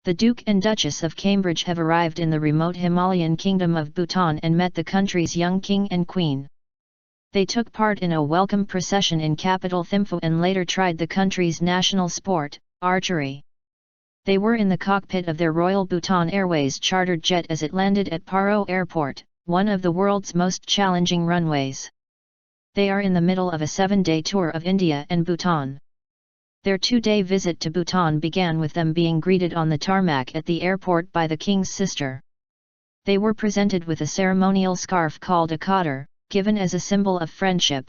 The Duke and Duchess of Cambridge have arrived in the remote Himalayan kingdom of Bhutan and met the country's young king and queen. They took part in a welcome procession in capital Thimphu and later tried the country's national sport, archery. They were in the cockpit of their Royal Bhutan Airways chartered jet as it landed at Paro Airport, one of the world's most challenging runways. They are in the middle of a 7-day tour of India and Bhutan. Their 2-day visit to Bhutan began with them being greeted on the tarmac at the airport by the king's sister. They were presented with a ceremonial scarf called a khadhar, given as a symbol of friendship.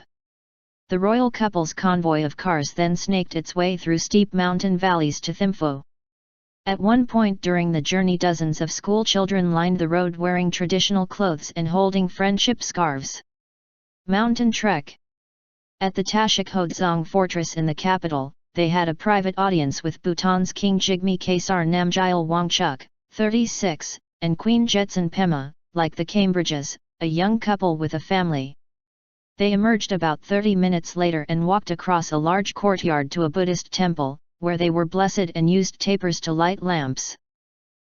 The royal couple's convoy of cars then snaked its way through steep mountain valleys to Thimphu. At one point during the journey, dozens of schoolchildren lined the road wearing traditional clothes and holding friendship scarves. Mountain Trek. At the Tashik Hodzong fortress in the capital, they had a private audience with Bhutan's King Jigme Khesar Namgyal Wangchuk, 36, and Queen Jetsun Pema, like the Cambridges, a young couple with a family. They emerged about 30 minutes later and walked across a large courtyard to a Buddhist temple, where they were blessed and used tapers to light lamps.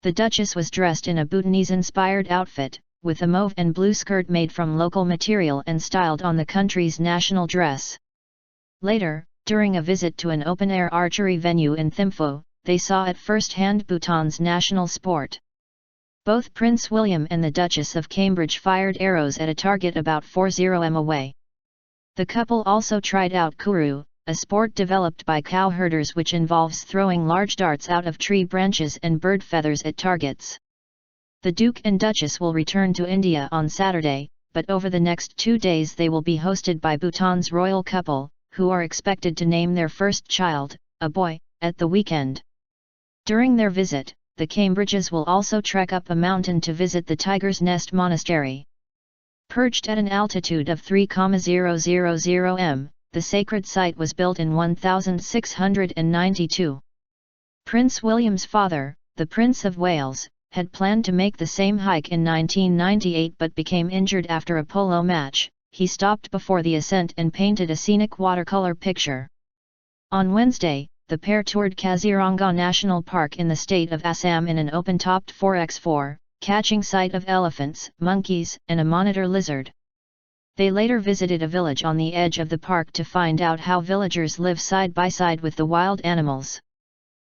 The Duchess was dressed in a Bhutanese-inspired outfit, with a mauve and blue skirt made from local material and styled on the country's national dress. Later, during a visit to an open-air archery venue in Thimphu, they saw at first-hand Bhutan's national sport. Both Prince William and the Duchess of Cambridge fired arrows at a target about 40 m away. The couple also tried out kuru, a sport developed by cowherders which involves throwing large darts out of tree branches and bird feathers at targets. The Duke and Duchess will return to India on Saturday, but over the next 2 days they will be hosted by Bhutan's royal couple, who are expected to name their first child, a boy, at the weekend. During their visit, the Cambridges will also trek up a mountain to visit the Tiger's Nest Monastery. Perched at an altitude of 3,000 m, the sacred site was built in 1692. Prince William's father, the Prince of Wales, had planned to make the same hike in 1998 but became injured after a polo match. He stopped before the ascent and painted a scenic watercolor picture. On Wednesday, the pair toured Kaziranga National Park in the state of Assam in an open-topped 4x4, catching sight of elephants, monkeys, and a monitor lizard. They later visited a village on the edge of the park to find out how villagers live side by side with the wild animals.